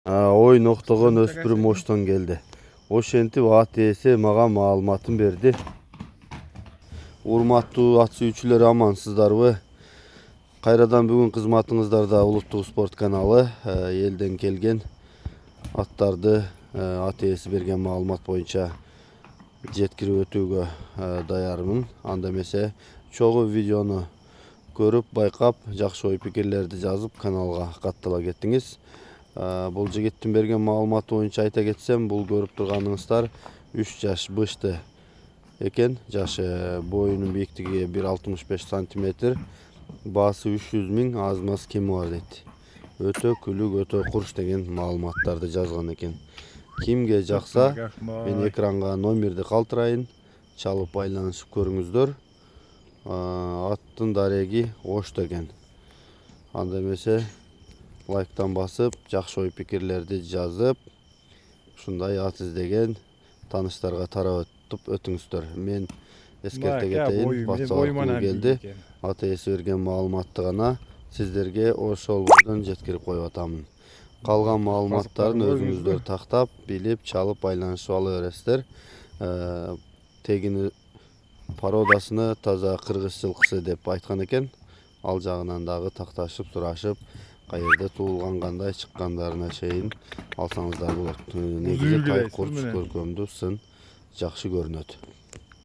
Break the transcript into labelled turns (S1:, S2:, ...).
S1: Ойноктогон өспүрүм Оштон келди. Ошентип ат ээси мага маалыматын берди. Урматтуу ат сүйүүчүлөр, амансыздарбы? Кайрадан бүгүн кызматыңыздарда Улуттук спорт каналы элден келген аттарды ат ээси берген маалымат боюнча жеткирип өтүүгө даярмын. Анда эмесе чогуу видеону көрүп, байкап, жакшы ой пикирлерди жазып каналга каттала кеттиңиз. Бул жигиттин берген маалыматы боюнча айта кетсем, бул көрүп турганыңыздар 3 жаш бышты экен. Жашы, боюнун бийиктиги 1,65 сантиметр, баасы 300 миң, аз маз кеми бар дейт. Өтө күлүк, өтө курч деген маалыматтарды жазган экен. Кимге жакса, мен экранга номерди калтырайын, чалып байланышып көрүңүздөр. Аттын дареги Ошто экен. Анда эмесе лайктан басып, жакшы ой пикирлерди жазып, ушундай ат издеген тааныштарга таратып өтүңүздөр. Мен эскерте кетейин, патсалык келди. Ат ээси берген маалыматты гана сиздерге ошол бойдон жеткирип коюп атамын. Калган маалыматтарын өзүңүздөр тактап, билип, чалып байланышып ала бересиздер. Тегини породасыны таза кыргыз жылкысы деп айткан экен. Ал жагынан дагы такташып, сурашып, каерде туулган, кандай чыккандарына чейин алсаңыздар болот. Негизи тай курч, көркөмдүү, сын жакшы көрүнөт.